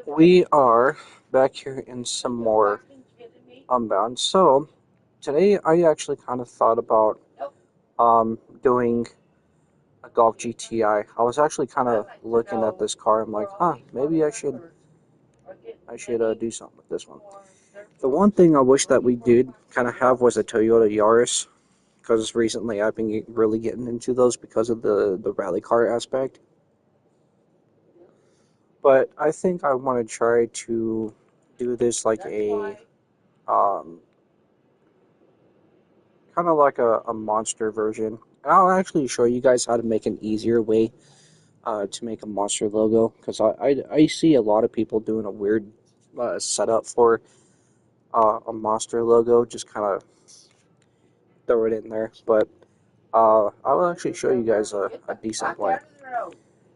We are back here in some more Unbound. So today I actually kind of thought about doing a Golf GTI. I was actually kind of looking at this car. I'm like, maybe I should do something with this one. The one thing I wish that we did kind of have was a Toyota Yaris, because recently I've been really getting into those because of the rally car aspect. But I think I want to try to do this like a um, kind of like a monster version. And I'll actually show you guys how to make an easier way to make a monster logo, because I see a lot of people doing a weird setup for a monster logo, just kind of throw it in there. But I will actually show you guys a decent way.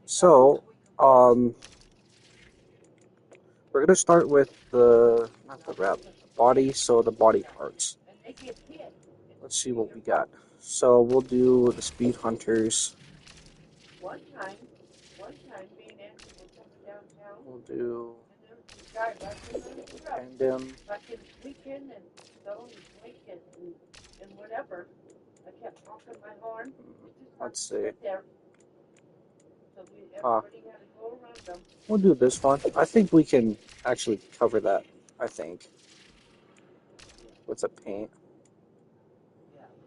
So we're gonna start with not the wrap, the body. So the body parts. Let's see what we got. So we'll do the Speed Hunters. We'll do Tandem. Let's see. Uh, we'll do this one. I think we can actually cover that, I think, with the paint.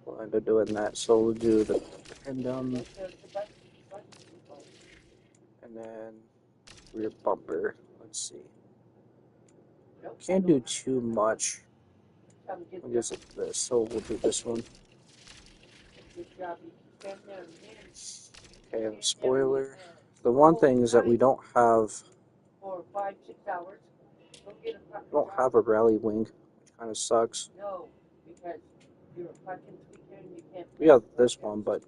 We'll end up doing that. So we'll do the Tandem. And then rear bumper. Let's see. Can't do too much. I guess it's this. So we'll do this one. Okay, and spoiler. The one thing is that we don't have a rally wing, which kind of sucks. We have this one, but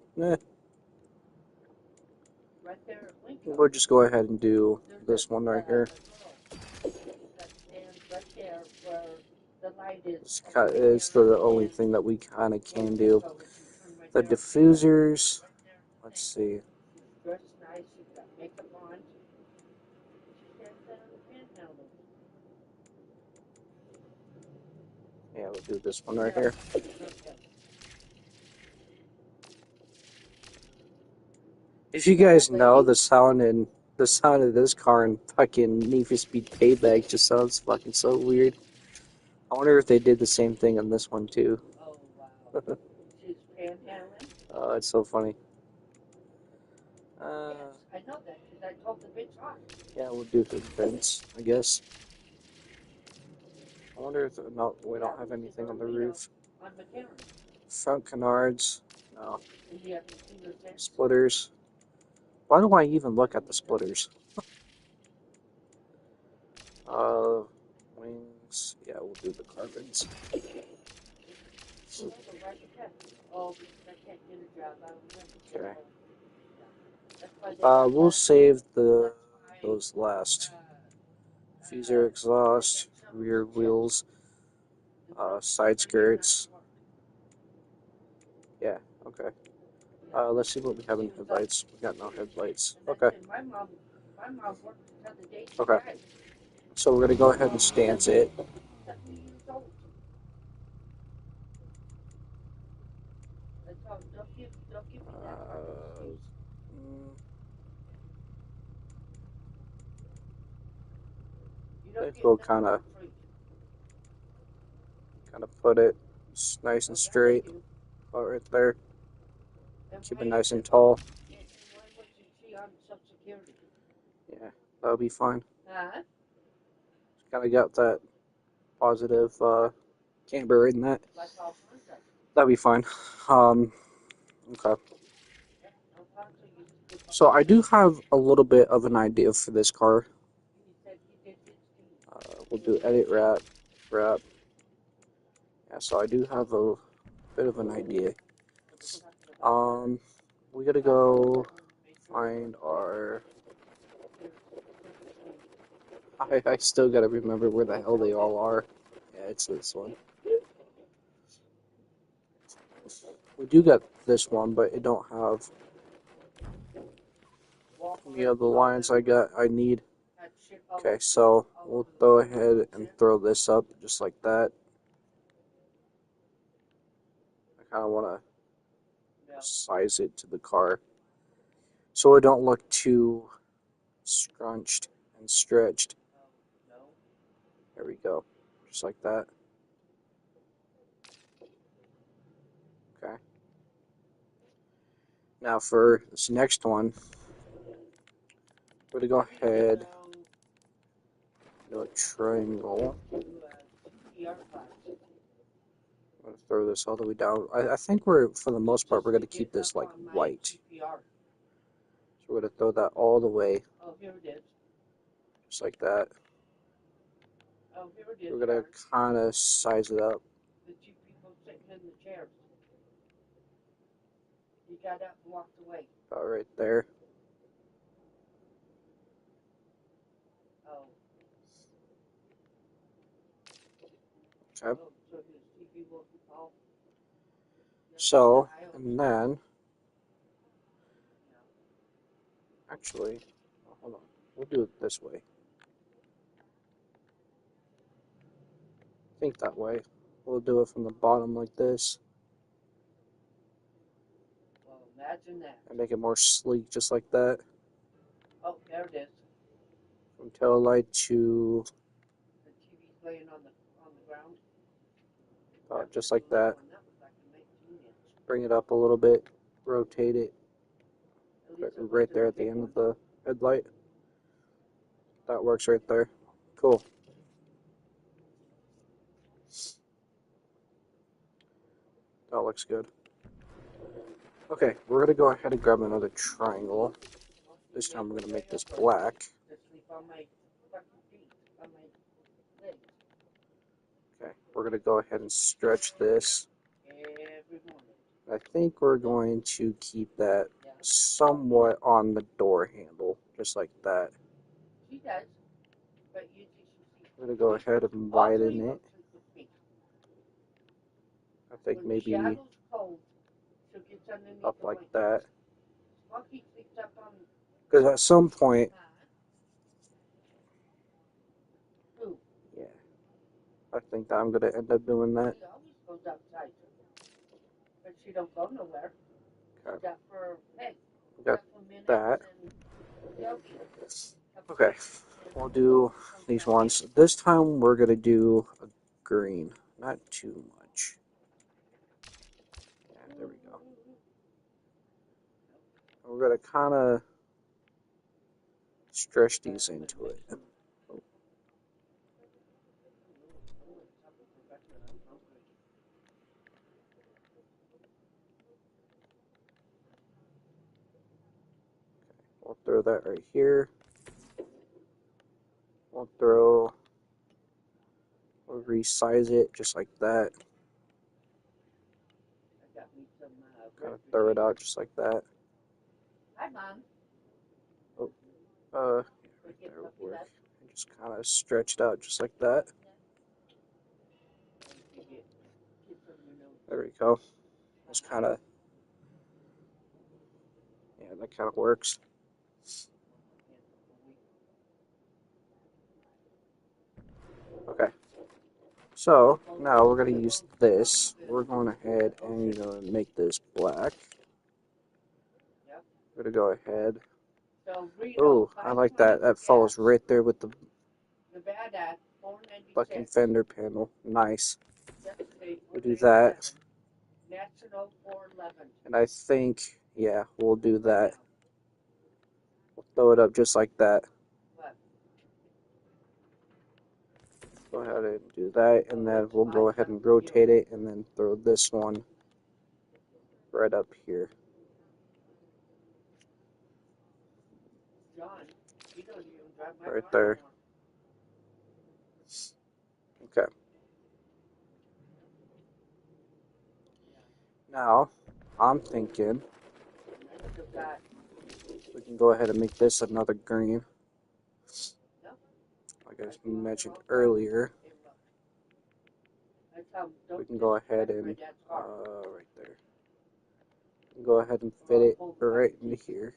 we'll just go ahead and do this one right here. It's the only thing that we kind of can do. The diffusers, let's see. Yeah, we'll do this one right here. If you guys know, the sound of this car in fucking Need for Speed Payback just sounds fucking so weird. I wonder if they did the same thing on this one too. It's so funny. Yeah, we'll do the vents, I guess. I wonder if no, we don't have anything on the roof. Front canards, no. Splitters. Why do I even look at the splitters? Wings. Yeah, we'll do the carbons. Okay. We'll save those last. Diffuser exhaust, rear wheels, side skirts. Yeah, okay. Let's see what we have in headlights. We got no headlights. Okay. Okay. So we're gonna go ahead and stance it. I think we'll kind of put it nice and straight, right there. Keep it nice and tall. Yeah, that'll be fine. Kind of got that positive camber in that. That'll be fine. Okay. So I do have a little bit of an idea for this car. We'll do edit wrap. Yeah, so I do have a bit of an idea. We gotta go find our. I still gotta remember where the hell they all are. Yeah, it's this one. We do got this one, but it don't have any of the lines I need. Okay, so we'll go ahead and throw this up just like that. I kind of want to size it to the car so it don't look too scrunched and stretched. There we go, just like that. Okay. Now for this next one, we're going to go ahead and do a triangle. I'm going to throw this all the way down. I think for the most part, we're going to keep this like white. So we're going to throw that all the way, just like that. We're going to kind of size it up. About right there. Okay. So, and then, actually, hold on. We'll do it this way. I think that way. We'll do it from the bottom like this. And make it more sleek, just like that. Oh, there it is. From tail light to The TV's laying on the ground. just like that. Bring it up a little bit, rotate it right there at the end of the headlight. That works right there. Cool. That looks good. Okay, we're going to go ahead and grab another triangle. This time we're going to make this black. Okay, we're going to go ahead and stretch this. I think we're going to keep that somewhat on the door handle, just like that. I'm going to go ahead and widen it. I think maybe up like that. Because at some point, yeah, I think that I'm going to end up doing that. She don't go nowhere. Okay. Got that. Okay, we'll do these ones. This time we're going to do a green, not too much. Yeah, there we go. We're going to kind of stretch these into it. We'll throw that right here. We'll resize it just like that. Kind of throw it out just like that. Hi, Mom. Oh, right there would work. And just kind of stretched out just like that. There we go. Just kind of, yeah, that kind of works. Okay. So now we're going to use this. We're going ahead and make this black. We're going to go ahead. Oh, I like that. That follows right there with the bucking fender panel. Nice. We'll do that. And I think, yeah, we'll do that. We'll throw it up just like that. Go ahead and do that, and then we'll go ahead and rotate it, and then throw this one right up here. Right there. Okay. Now, I'm thinking we can go ahead and make this another green. Like I mentioned earlier, we can go ahead and, right there. We can go ahead and fit it right into here.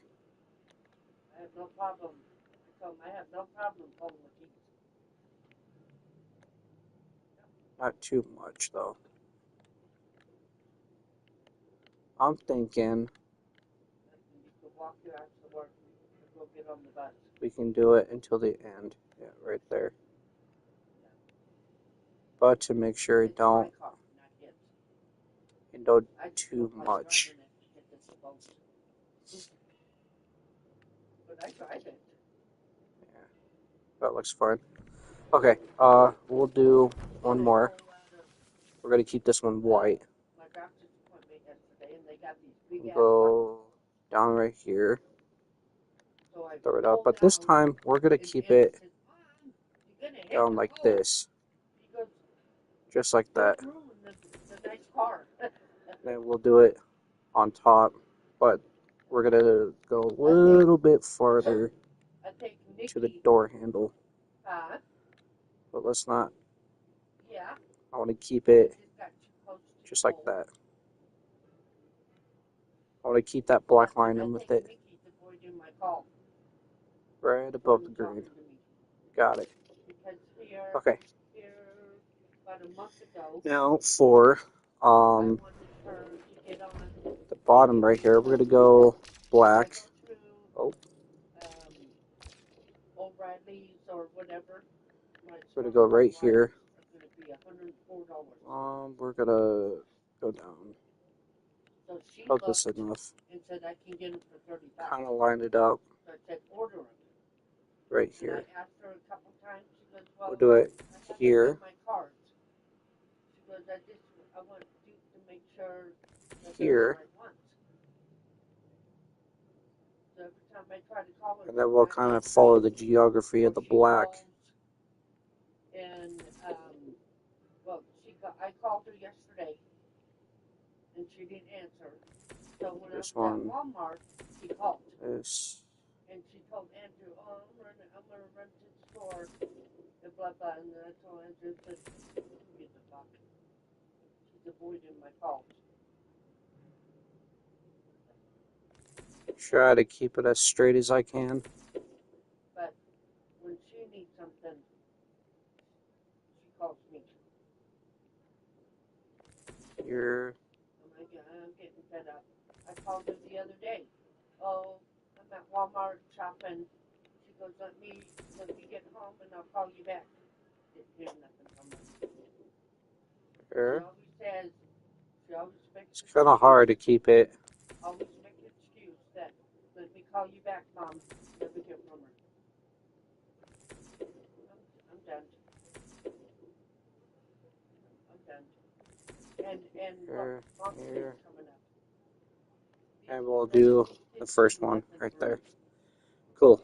told him I have no problem pulling the keys. Not too much, though. I'm thinking You could walk your ass to work and go get on the bus. we can do it until the end. Yeah, right there. But to make sure It's it don't, my car, not his. it don't I too feel like much. driving it to get this boat. But I drive it. Yeah, that looks fine. Okay, we'll do one more. We're gonna keep this one white. My doctor's appointment yesterday, and they got these big We'll ass go down right here. So I Throw it up. pulled But it this out, time, we're gonna and keep Andy it says, "Mom, you're gonna hit down the like boat." this. He goes, Just like that. "Don't ruin the nice car." Then we'll do it on top. But we're gonna go a little bit farther I think to the Nikki, door handle. but But let's not. yeah, I want to keep it just got too close to just the like pole. that. I want to keep that black line in with it. Nikki's avoiding my call. Right above the green. Got it. Because Okay. here, about a month ago, Now for I wanted her to get on the bottom right here, we're gonna go black. Oh, O'Reilly's or whatever. we're gonna go right here. It's going to be $104. We're gonna go down. So she About looked this enough. and said, I can get them for $30. Kind of line it up So I said, order them. right And I here. asked her a couple times. She goes, well, We'll do it I haven't here. got my cards. She goes, I want you to make sure that Here. they're the right ones. So every time I try to call her, And then we'll kind of follow the geography of the black. And well, I called her yesterday, and she didn't answer. So when This I was one. at Walmart, she called. This. And she told Andrew, oh, I'm going to run to the store, and blah, blah. And I told Andrew, get the fuck. She's avoiding my calls. Try to keep it as straight as I can. But when she needs something, she calls me. Here. I'm getting fed up. I called her the other day. Oh, I'm at Walmart shopping. She goes, let me get home and I'll call you back. Didn't hear nothing from her. Here. She always makes It's kind of hard to keep it. Always make an excuse that, let me call you back, Mom. Never hear from her. I'm done. I'm done. And Here, Mom's here. coming up. And we'll do the first one right there. Cool.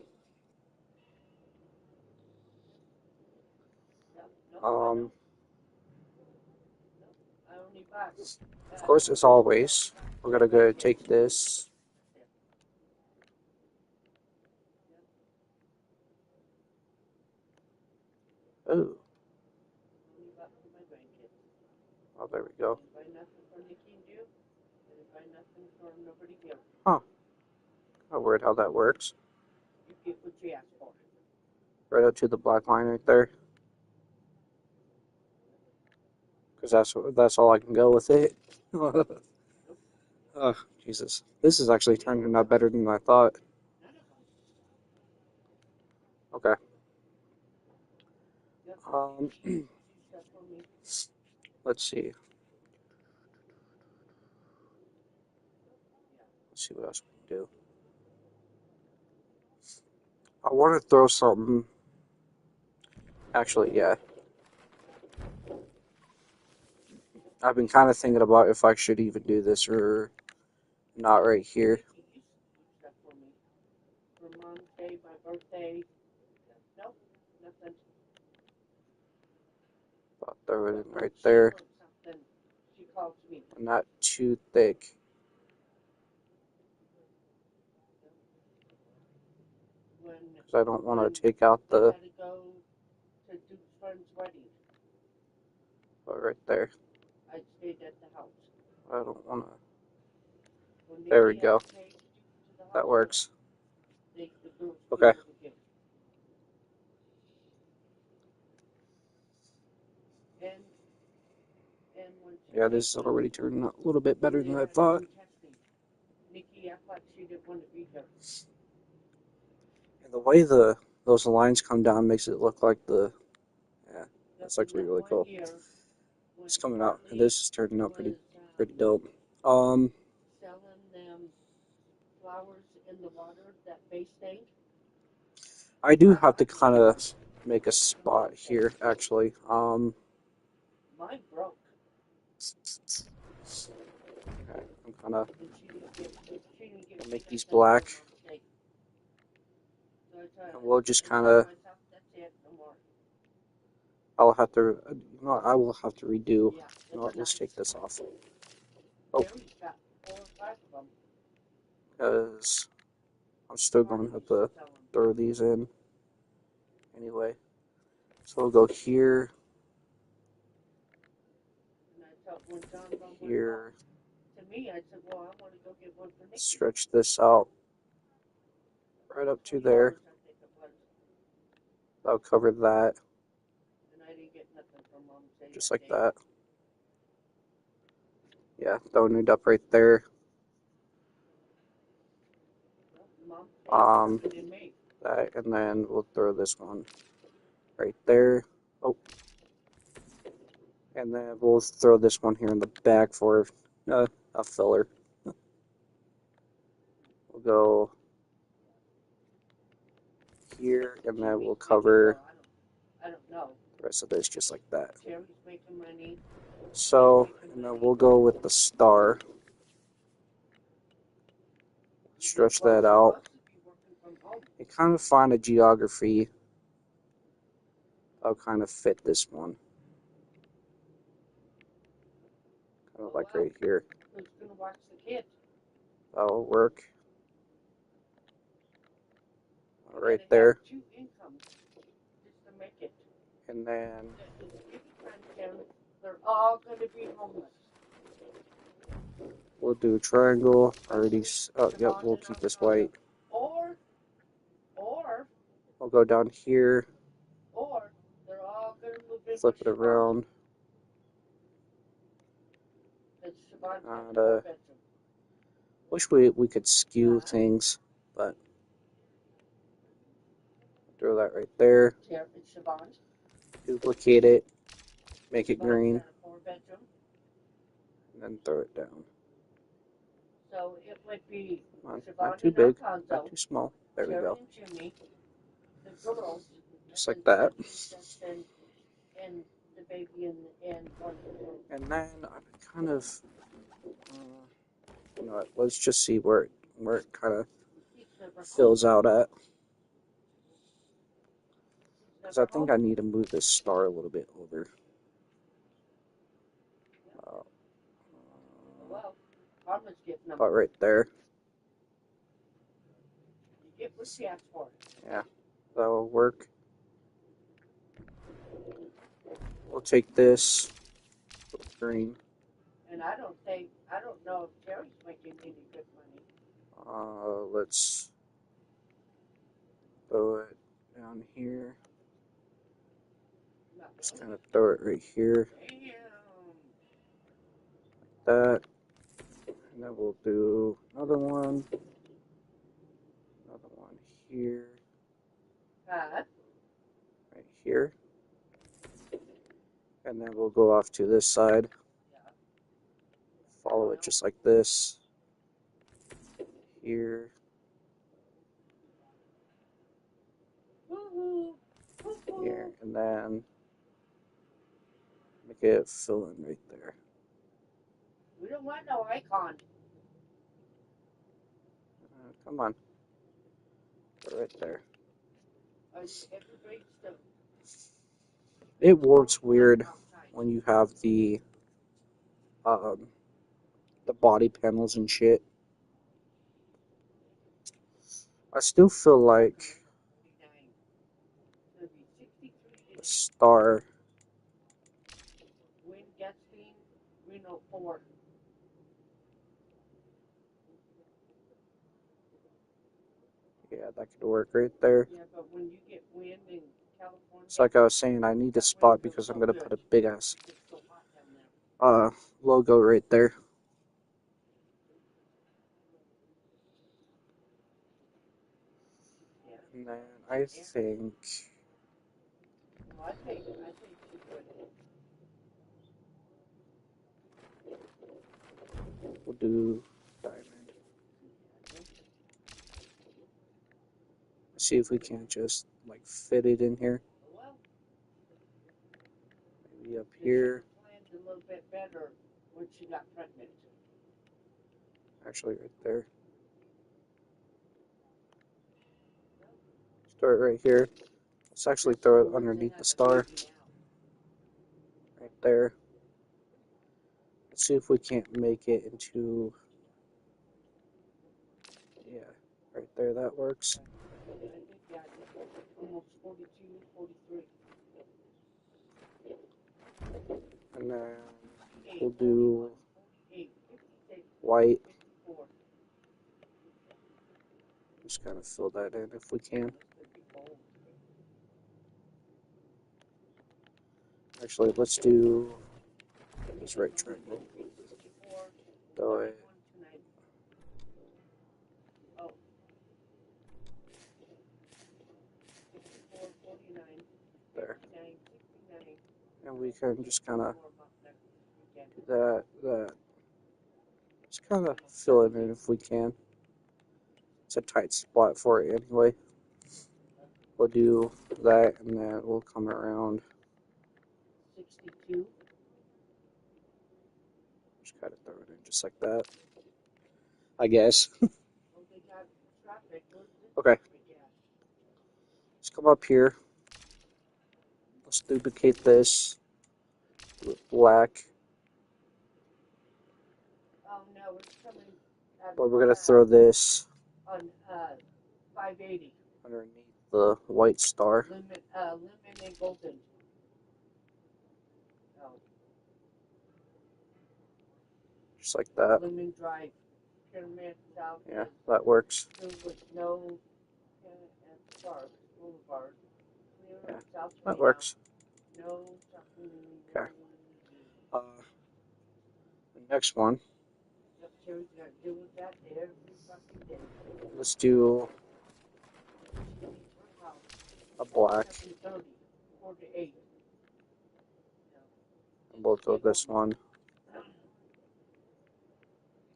Of course, as always, we're gonna go take this. Oh. Oh, there we go. Huh. Kind of weird how that works. You get what you ask for. Right up to the black line right there. Because that's all I can go with it. Oh, Jesus. This is actually turning out better than I thought. Okay. Let's see. Let's see what else we can do. I want to throw something. Actually, yeah. I've been kind of thinking about if I should even do this or not right here. For Mom's Day, my birthday. Nope, nothing. I'll throw it in right there. She calls me. Not too thick. Because I don't want to take out the... I had to go to Duke's friend's wedding. But right there. I stayed at the house. I don't want to... There we go. That works. Okay. Yeah, this is already turning out a little bit better than I thought. Nikki act like she didn't want to be here. And the way those lines come down makes it look like that's actually really cool. It's coming out, and this is turning out pretty dope. Selling them flowers in the water that base stain. I do have to kind of make a spot here, actually. Mine broke. Okay, I'm kind of And she didn't get make these black, and we'll just kind of. I'll have to. No, I will have to redo. No, let's take this off. Oh, because I'm still going to have to throw these in anyway. So we'll go here, here. Stretch this out right up to there. That'll cover that. Just like that. Yeah, throwing it up right there. That, and then we'll throw this one right there. Oh, and then we'll throw this one here in the back for a filler. We'll go here, and then we'll cover the rest of this just like that. So, and then we'll go with the star. Stretch that out. And kind of find a geography that'll kind of fit this one. Kind of like right here. That'll work. Right there. And then they're all going to be homeless. We'll do a triangle. Already. Oh, yep. We'll keep this white. Or We'll go down here. They're all going to move in. Flip it around. And wish we could skew things, but throw that right there. Duplicate it. Make it green. And then throw it down. So it would be not too big, not too small. There we go. Just like that. And then I kind of, you know what, let's just see where it kind of fills out at. Because I think I need to move this star a little bit over. About right there. Yeah, that'll work. We'll take this green. And I don't know if Terry's making any good money. Let's throw it down here. Just kind of throw it right here. Like that. And then we'll do another one. Another one here. Right here. And then we'll go off to this side. Follow it just like this. Here. Here. And then make it fill in right there. We don't want no icon. Come on. Go right there. It works weird when you have the body panels and shit. I still feel like the star. Yeah, that could work right there. Yeah, but when you get wind in California, it's like I was saying, I need a spot because I'm gonna put a big ass logo right there. Yeah. And then I think Well, I think she would. we'll do diamond. See if we can't just like fit it in here. Well, Maybe up here. planned a little bit better when she got pregnant. Actually, right there. Start right here. Let's actually throw it underneath the star. Right there. Let's see if we can't make it into, yeah, right there, that works. I think, yeah, almost 42, 43. And then we'll do white. Just kind of fill that in if we can. Actually, let's do this right triangle. Throw it. There. And we can just kind of do that. Just kind of fill it in if we can. It's a tight spot for it anyway. We'll do that and then we'll come around. 62. Just kind of throw it in just like that. I guess. Okay. Let's come up here. Let's duplicate this with black. Oh no, it's coming. But we're gonna throw this on 580. Underneath the white star. Lemon and golden. Oh. Just like that. Lemon Drive, Pyramid South. Yeah, that works. With no Park Boulevard. Yeah, that works. No. Okay. The next one. Let's do a black. And we'll throw this one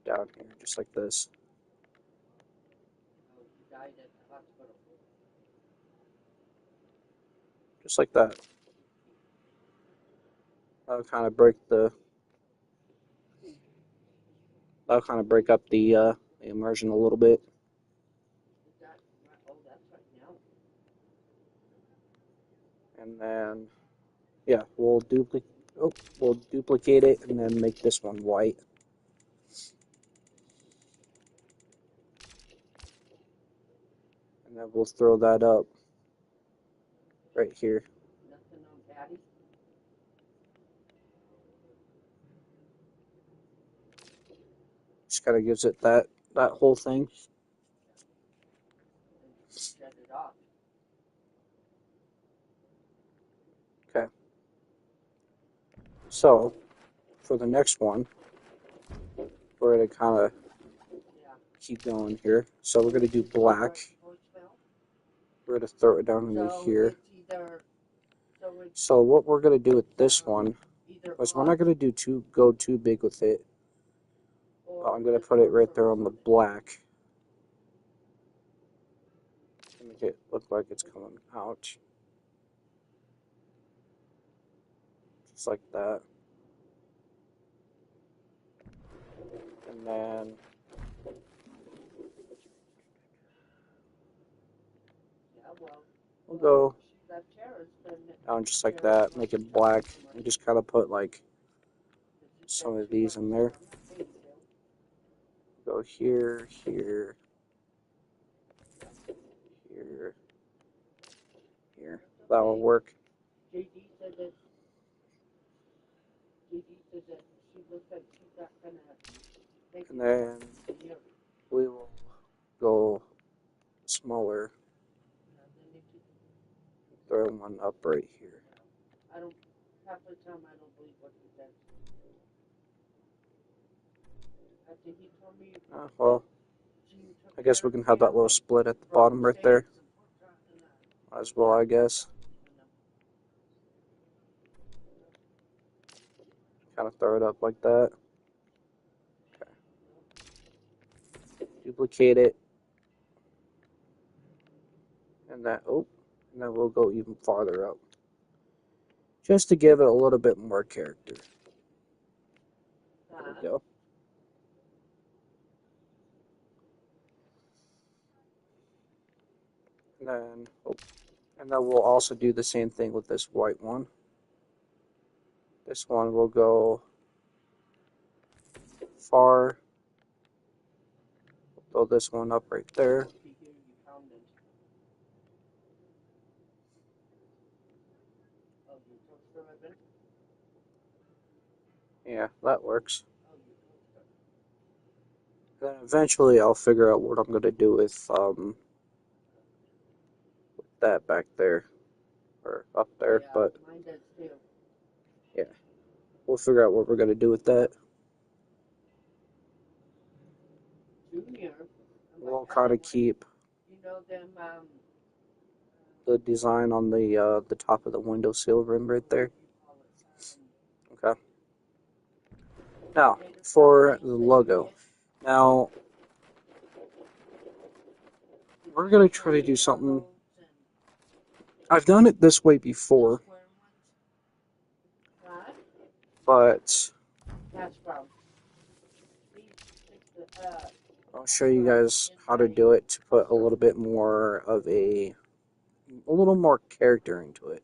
down here, just like this. Just like that. That'll kind of break up the immersion a little bit. And then, yeah, we'll duplicate it and then make this one white. And then we'll throw that up right here. Just kind of gives it that whole thing. Okay. So, for the next one, we're going to kind of keep going here. So we're going to do black. We're going to throw it down into here. So what we're going to do with this one is we're not going to go too big with it. I'm going to put it right there on the black. Make it look like it's coming out. Just like that. And then we'll go down just like that, make it black, and just kind of put like some of these in there. Go here, here, here, here. That will work. And then we will go smaller. Throw one up right here. Half the time I don't believe what he says. After he told me Well, Gene took I guess care we of can me, have that I little went split at the broke bottom right there stamps and put as well, I guess. Kind of throw it up like that. Okay. Duplicate it. And that, oh, and then we'll go even farther up. Just to give it a little bit more character. There we go. And then we'll also do the same thing with this white one. This one will go far. Throw this one up right there. Yeah, that works. Then eventually I'll figure out what I'm going to do with that back there. Or up there, but yeah. We'll figure out what we're going to do with that. We'll kind of keep the design on the top of the windowsill rim right there. Okay. Now, for the logo. Now, we're going to try to do something. I've done it this way before, but I'll show you guys how to do it to put a little bit more of a little more character into it.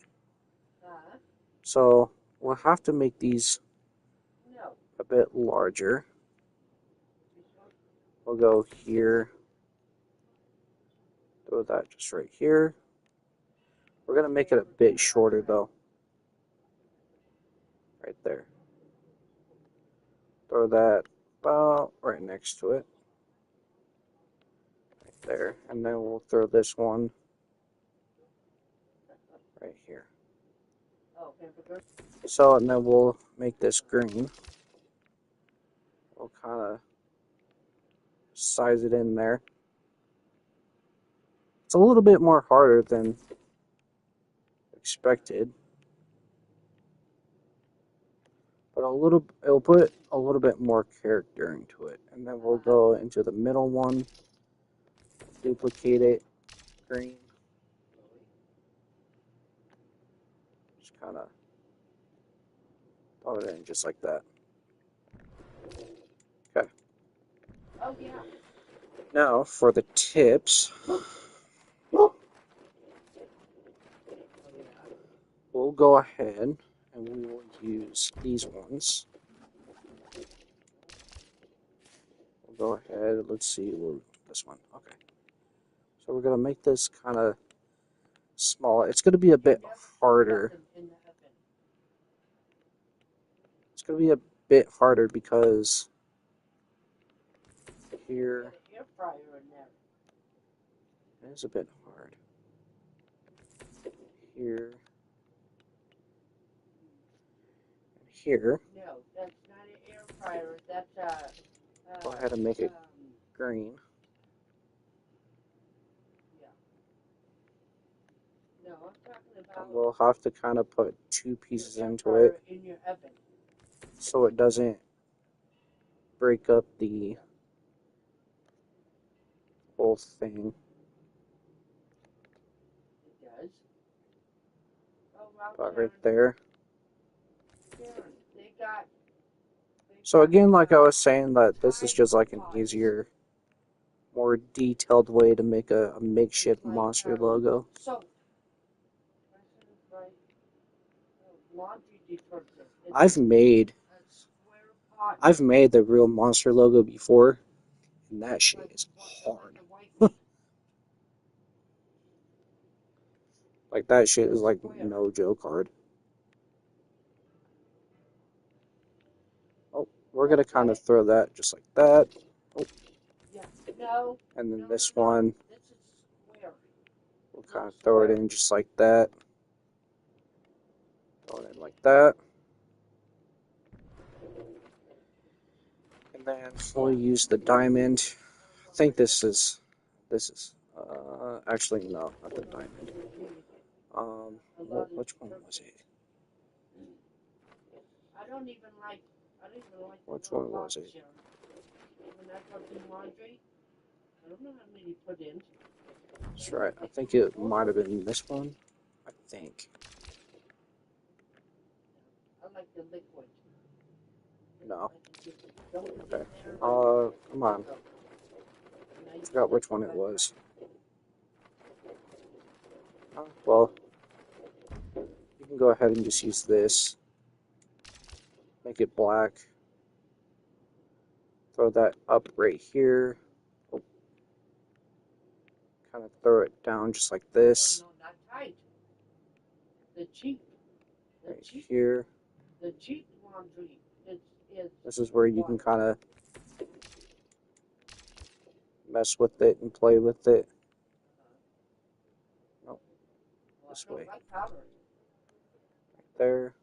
So we'll have to make these a bit larger. We'll go here, throw that just right here. We're going to make it a bit shorter though. Right there. Throw that about right next to it. Right there. And then we'll throw this one right here. So, and then we'll make this green. We'll kind of size it in there. It's a little bit more harder than expected. But it'll put a little bit more character into it. And then we'll go into the middle one, duplicate it, green. Just kind of throw it in just like that. Okay. Now for the tips, we'll go ahead and we will use these ones. We'll go ahead, let's see, this one, okay. So we're going to make this kind of small. It's going to be a bit harder. It's going to be a bit harder because here it is a bit hard. Here and here. No, that's not an air fryer. That's Go ahead and make it green. Yeah. No, I'm talking about. And we'll have to kind of put two pieces air into fryer it in your oven. so it doesn't break up the whole thing. It does. Oh, wow, About Karen. right there. Karen, they got. So again, like I was saying, that this is just like an easier, more detailed way to make a makeshift monster logo. So, laundry detergent. I've made the real monster logo before, and that shit is hard. Like that shit is like no joke hard. Oh, we're gonna kind of throw that just like that. Oh. And then this one, we'll kind of throw it in just like that. Throw it in like that. And And then we'll use the diamond. I think this is actually no, not the diamond. Which one was it? I don't even like Which one was it? When I go do laundry, I don't know how many to put in. That's right. I think it might have been this one. I think. I like the liquid. No. Don't Okay. Come on. I forgot which one it was. Well, you can go ahead and just use this. Make it black. Throw that up right here. Oh. Kind of throw it down just like this. No, not tight. The cheap. Right here. The cheap laundry is. This is where you can kind of mess with it and play with it. Nope. This way. Right there.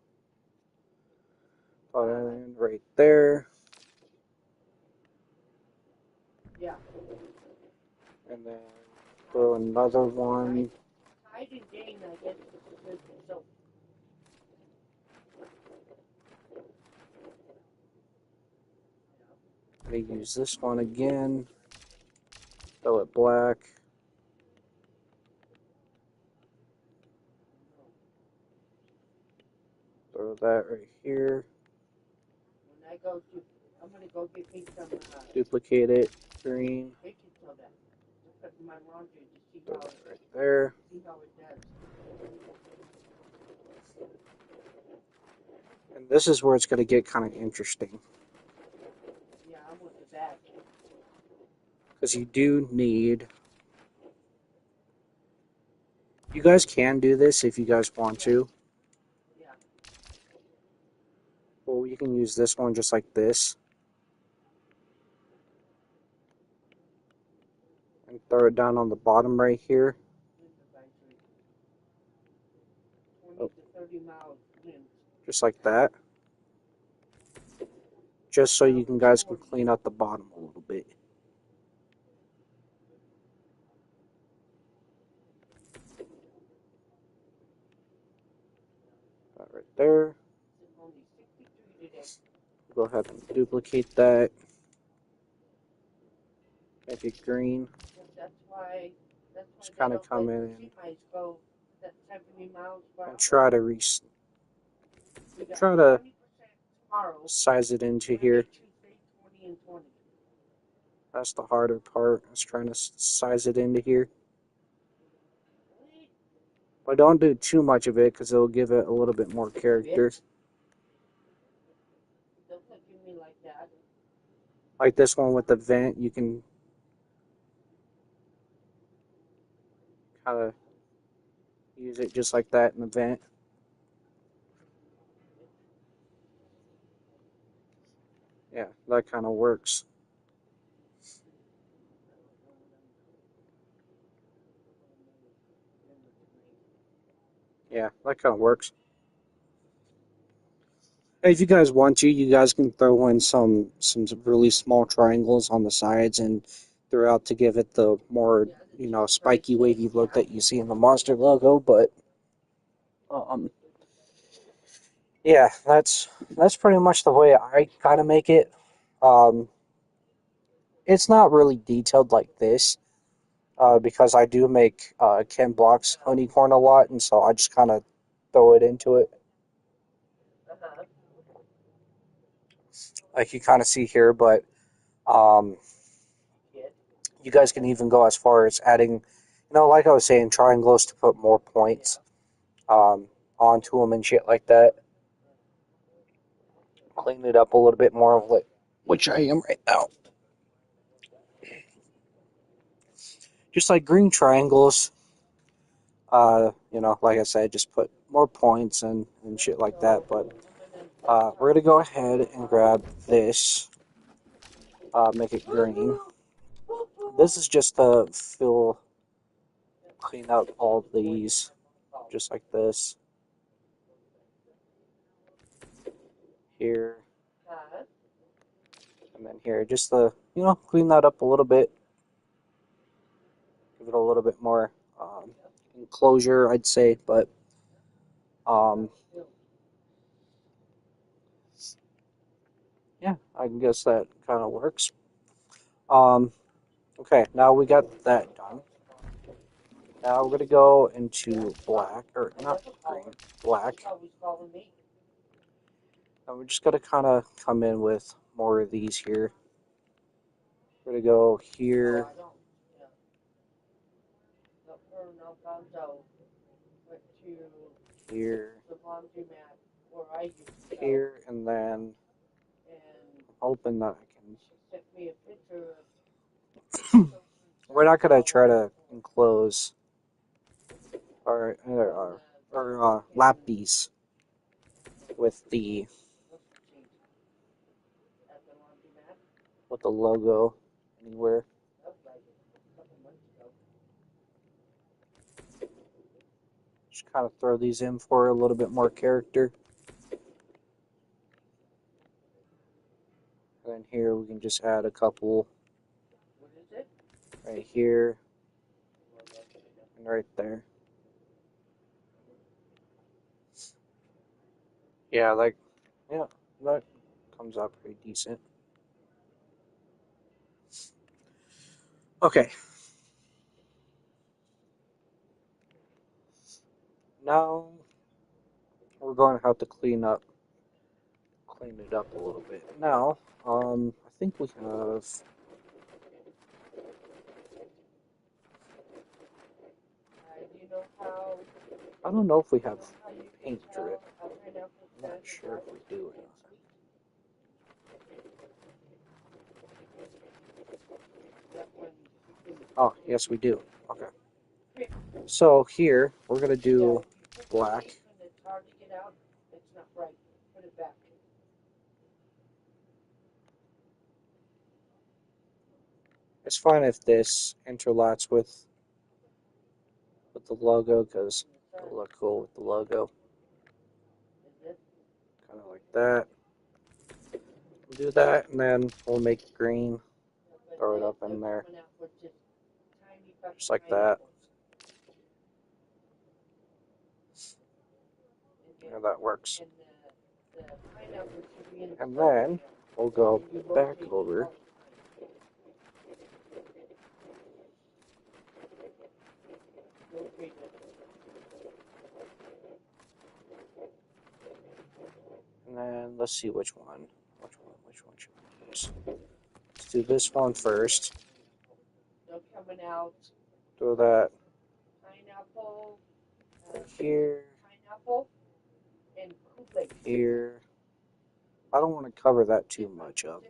And right there. Yeah. And then throw another one. Tight and gain, I guess. So. I'm going to use this one again. Throw it black. Throw that right here. When I go to, I'm going to go get me some. Duplicate it. Green. Baking soda. Put in my laundry to see Throw how that right there. See how it does. And this is where it's going to get kind of interesting. Yeah, I want the bag. Because you do need... You guys can do this if you guys want to. Yeah. Well, you can use this one just like this. And throw it down on the bottom right here. 20 to 30 miles wind. Just like that. Just so you guys can clean out the bottom a little bit. That right there. Go ahead and duplicate that. Make it green. That's why Just kind of come in and try to size it into here. That's the harder part, is trying to size it into here. But don't do too much of it, because it'll give it a little bit more character. Like this one with the vent, you can kind of use it just like that in the vent. Yeah, that kind of works. Yeah, that kind of works. If you guys want to, you guys can throw in some really small triangles on the sides and throughout to give it the more, spiky, wavy look that you see in the Monster logo. But yeah, that's pretty much the way I kind of make it. It's not really detailed like this because I do make Ken Block's Honeycorn a lot, and so I just kind of throw it into it. Like you kind of see here, but um, you guys can even go as far as adding, like I was saying, triangles to put more points onto them and shit like that. Clean it up a little bit more of it, which I am right now. Just like green triangles, like I said, just put more points and shit like that. But we're going to go ahead and grab this, make it green. This is just to clean out all these, just like this. Here. And then here, just to, clean that up a little bit. Give it a little bit more enclosure, I'd say. But, yeah, I guess that kind of works. Okay, now we got that done. Now we're going to go into black, or not green, black. And we're just going to kind of come in with more of these here. We're going to go here, here, here, and then I'm hoping that I can. We're not going to try to enclose or lap these with the logo anywhere. Just kind of throw these in for a little bit more character. And then here we can just add a couple right here and right there. Yeah, that comes out pretty decent. Okay. Now we're going to have to clean it up a little bit. Now, I think we have. I don't know if we have paint drip. I'm not sure if we do or not. Oh, yes, we do. Okay. So here we're gonna do black. It's fine if this interlocks with the logo because it'll look cool with the logo. Kind of like that. We'll do that, and then we'll make green. Throw it up in there, just like that. Yeah, that works. And then we'll go back over. And then let's see which one. Which one should we use? Let's do this one first. Throw that here. Here. I don't want to cover that too much up.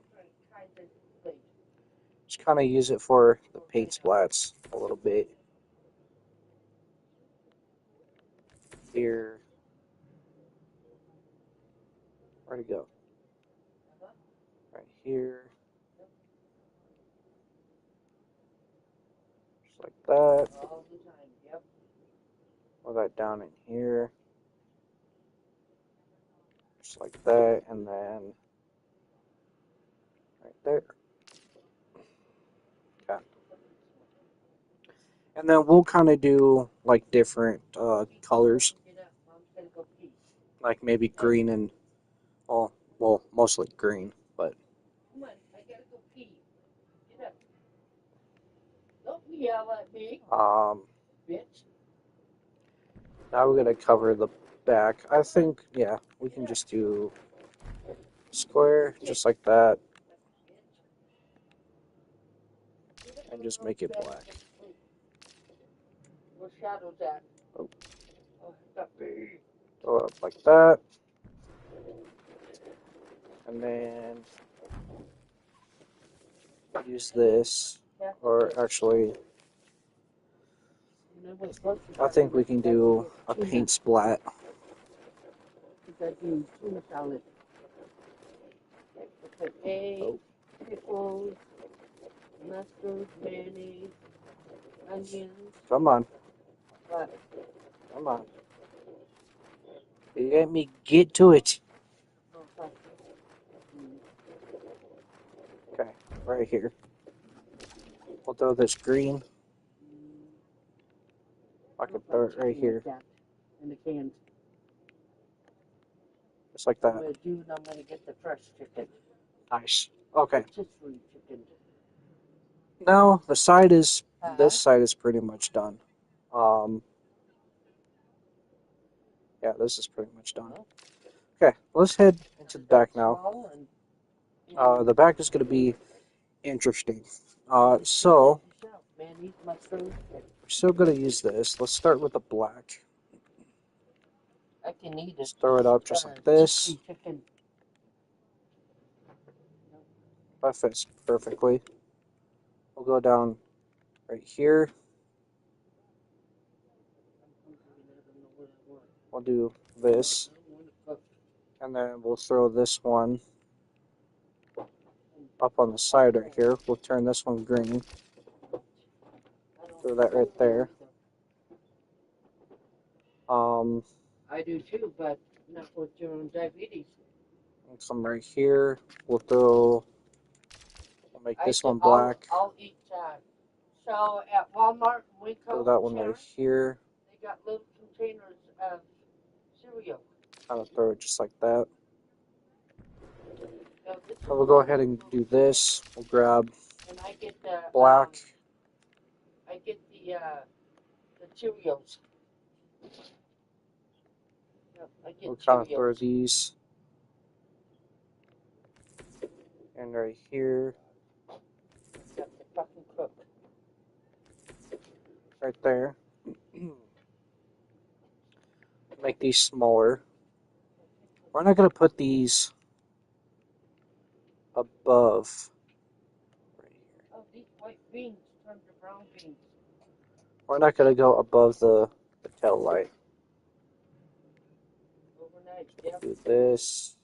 Just kind of use it for the paint splats a little bit. Here. Where'd it go? Right here. Just like that. Put that down in here. Just like that. And then right there. Okay. And then we'll kind of do like different colors. Like maybe green and, well, mostly green, but. Now we're going to cover the back. I think, yeah, we can just do square, just like that. And just make it black. Oh. Throw it up like that. And then use this, or actually, I think we can do a paint splat. Oh. Pickles, mustard, mayonnaise, onions. Come on. What? Come on. Let me get to it. right here. We'll throw this green. I can throw it right here. In the cans. Just like I'm that. gonna do. I'm gonna get the fresh chicken. Nice. Okay. Rotisserie chicken. Now the side is this side is pretty much done. Um, yeah, this is pretty much done. Okay, let's head into the back now. The back is going to be interesting. So we're still going to use this. Let's start with the black. I can eat it. Just throw it up just like this. That fits perfectly. We'll go down right here. We'll do this. And then we'll throw this one up on the side right here. We'll turn this one green. Throw that right there. I do too, but not with your own diabetes. Some right here. We'll make this one black. I'll eat so at Walmart, Throw that one right here. They got little containers of cereal. Kind of throw it just like that. So we'll go ahead and do this. We'll grab black. I get the Cheerios. We'll kind of throw these in right here. Right there. Make these smaller. We're not going to put these above. Right here. Oh, these white beans turn to brown beans. We're not going to go above the tail light. Overnight, yep. Do this.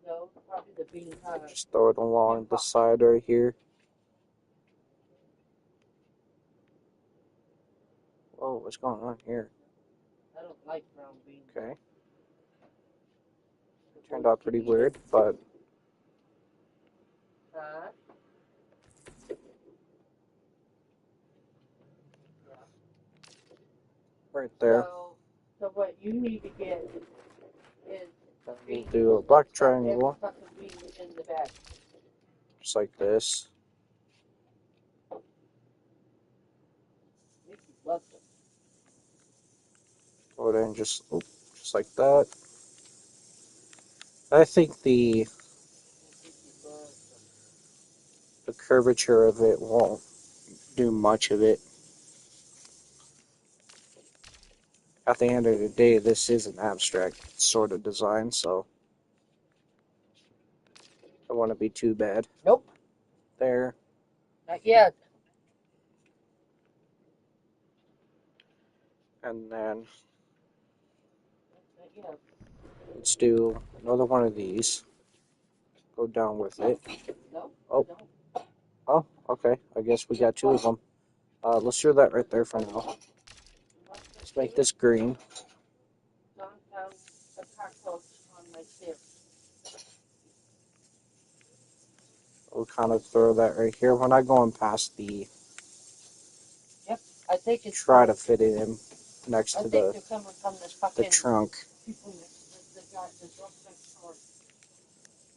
No, probably the bean. Just throw it along the side right here. Whoa, what's going on here? I don't like brown beans. Okay. Turned out pretty weird, but right there. So what you need to get is We'll do a black triangle. In the bag. Just like this. Throw it in just like that. I think the curvature of it won't do much of it. At the end of the day, this is an abstract sort of design, so I don't want to be too bad. Nope. There. Not yet. And then let's do another one of these. Go down with it. Oh. Oh, okay. I guess we got two of them. Let's do that right there for now. Let's make this green. We'll kind of throw that right here. We're not going past the. Yep, I think it's. Try to fit it in next to the trunk.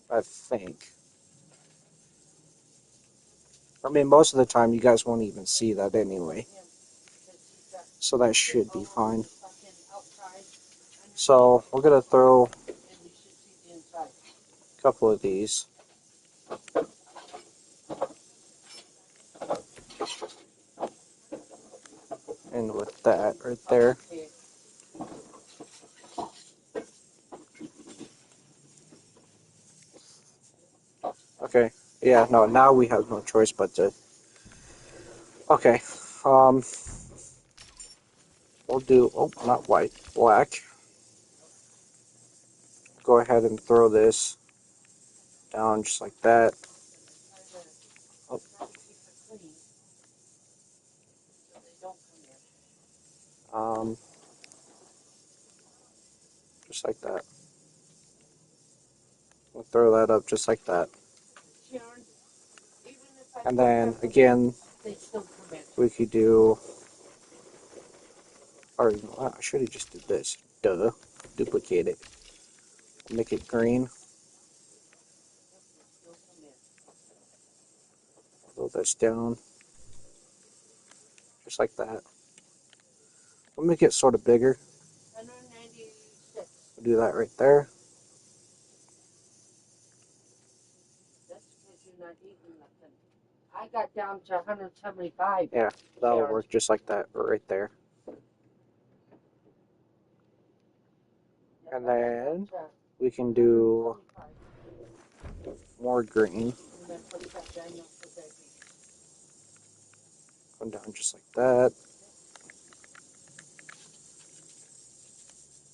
I think. I mean, most of the time you guys won't even see that anyway. So that should be fine. So we're going to throw a couple of these. And with that right there. Okay. Yeah, no, now we have no choice but to. Okay. We'll do, not white, black. Go ahead and throw this down just like that. Oh. Just like that. We'll throw that up just like that. And then again, they still come in. we could do, or you know what, I should have just did this. Duh. Duplicate it. Make it green. They still come in. Roll this down. Just like that. We'll make it sort of bigger. 196. We'll do that right there. That's because you're not eating nothing. I got down to 175. Yeah, that'll work just like that right there. And then we can do more green. Come down just like that.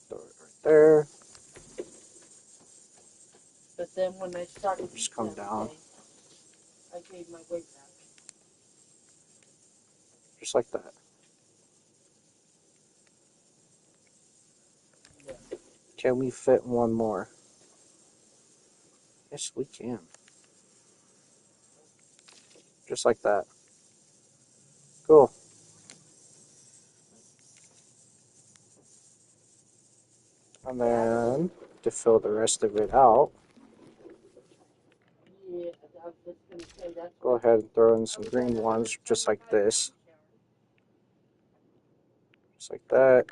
Throw it right there. But then when I started Just come down. I gained my weight back. Just like that. Yeah. Can we fit one more? Yes, we can. Just like that. Cool. And then to fill the rest of it out, Yeah, I was just going to say that's go ahead and throw in some green ones just like this. Just like that.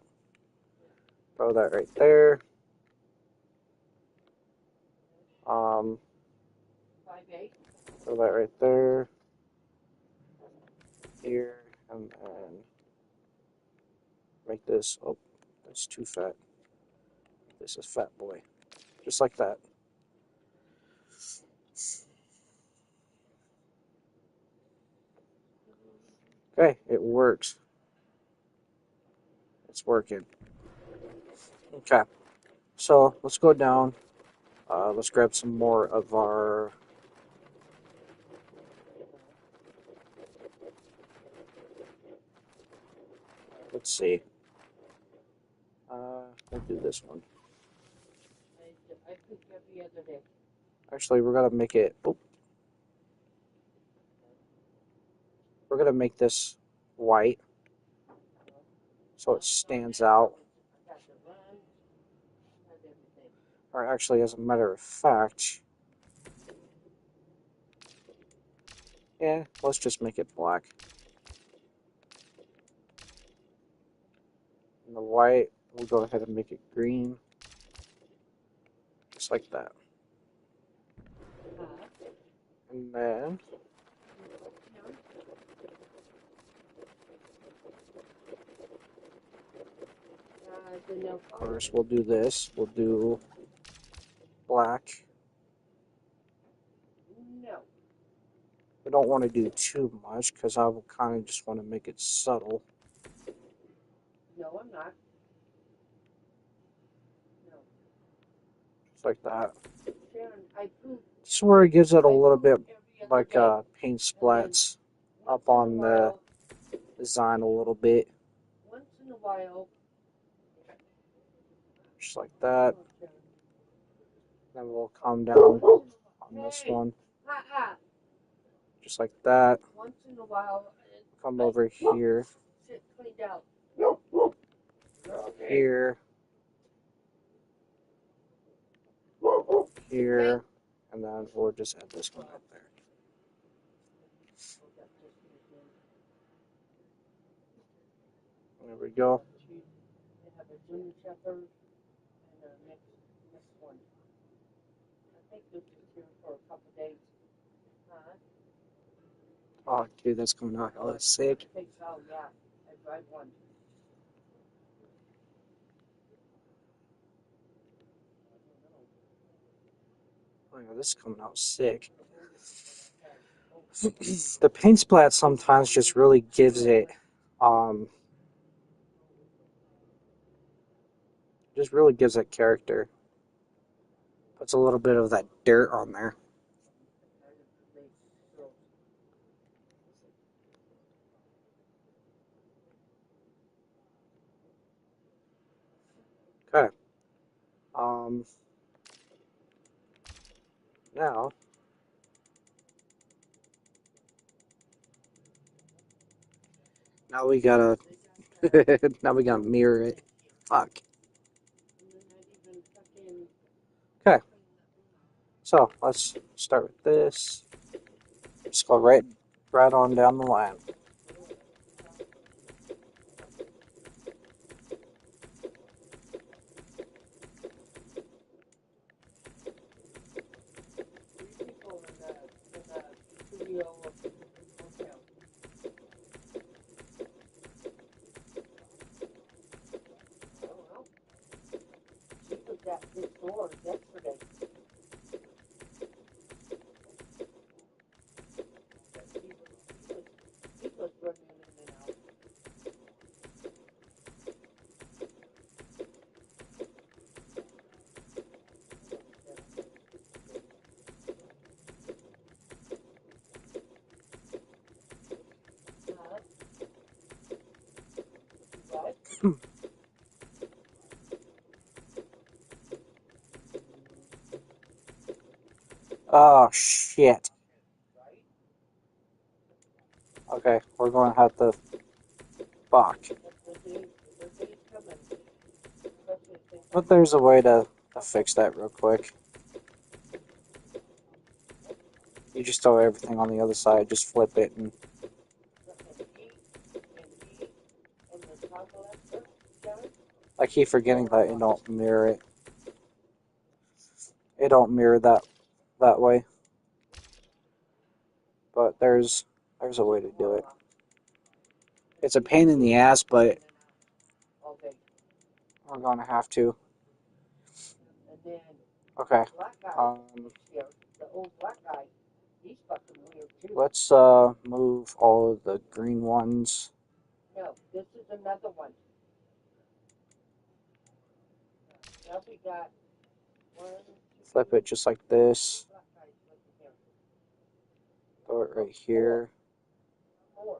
Throw that right there. 5'8". Throw that right there. Here. And then make this, oh, that's too fat. This is fat boy. Just like that. Okay, it works. It's working. Okay, so let's go down. Let's grab some more of our. Let's see. We'll do this one. I picked every other day. Actually, we're gonna make it. Oh, we're gonna make this white so it stands out. Or actually, as a matter of fact, yeah, let's just make it black. And the white, we'll go ahead and make it green. Just like that. And then of course, we'll do this. We'll do black. No. We don't want to do too much because I will kind of just want to make it subtle. No, I'm not. No. Just like that. Sharon, I poop. This is where it gives it a little bit like paint splats up on the design a little bit. Once in a while. Just like that. Then we'll come down on this one. Just like that. Once in a while. Come over here. Cleaned out. Here. Here. And then we'll just add this one right there. There we go. Have a Junior Shepherd and a next one. I think this is here for a couple days. Oh, dude, that's coming out hella sick. Oh, yeah. I drive one. Oh, yeah, this is coming out sick. The paint splat sometimes just really gives it, just really gives it character. Puts a little bit of that dirt on there. Okay. Now Now we gotta now we gotta mirror it. Fuck. Okay, so let's start with this. Just go right on down the line. Oh shit. Okay, we're gonna have to fuck. But there's a way to fix that real quick. You just throw everything on the other side, just flip it, and I keep forgetting that it don't mirror it. It don't mirror that way. But there's a way to do it. It's a pain in the ass, but we're gonna have to. Okay. Let's move all of the green ones. No, this is another one. Now we got one, Flip it just like this. Throw it right here. four.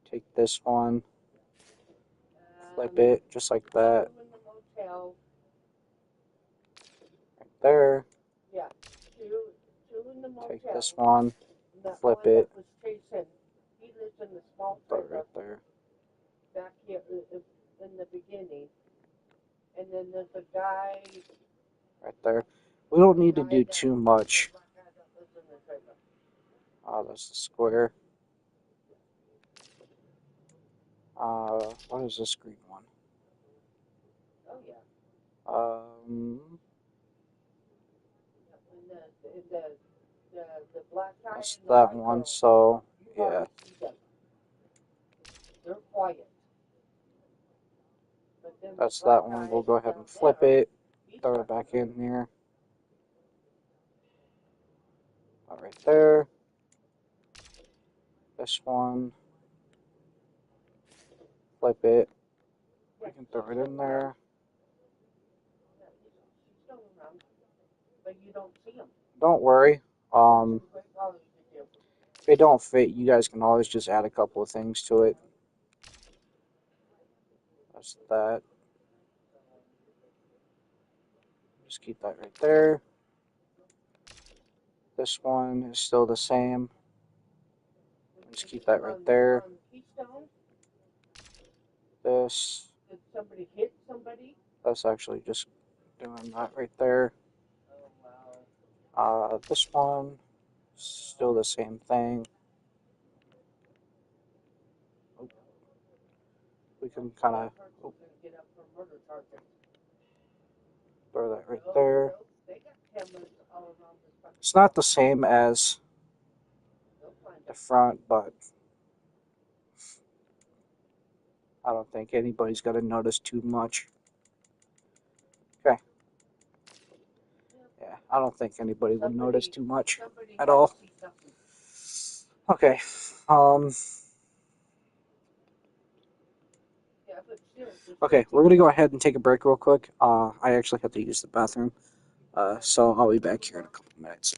Take this one. Flip it just like that. Two in the motel. Right there. Yeah, two in the motel. Take this one. That Flip one it. that was chasing, he lives in the small Throw it trailer right there. back here in the beginning. And then there's a guy. Right there. We don't need to do too much. Black guy that lives in the trailer. Oh, that's the square. What is this green one? Oh yeah. Um, And the black guy that's and the that white one. girl. So You yeah, probably see them. They're quiet. But then that's the black that one. guy We'll go ahead down and flip there, it. he's Throw it fucking back weird. in here. Right there. This one. Flip it. We can throw it in there. Yeah, he's still around, but you don't see him. Don't worry. Which is great quality to do. If they don't fit, you guys can always just add a couple of things to it. That's that. Just keep that right there. This one is still the same. Just keep that right there. On Keystone, This. did somebody hit somebody? That's actually just doing that right there. Oh wow. This one, still the same thing. We can kind of throw that right there. It's not the same as the front, but I don't think anybody's going to notice too much. Okay. Yeah, I don't think anybody would notice too much at all. Okay. Okay, we're going to go ahead and take a break real quick. I actually have to use the bathroom. So I'll be back here in a couple minutes.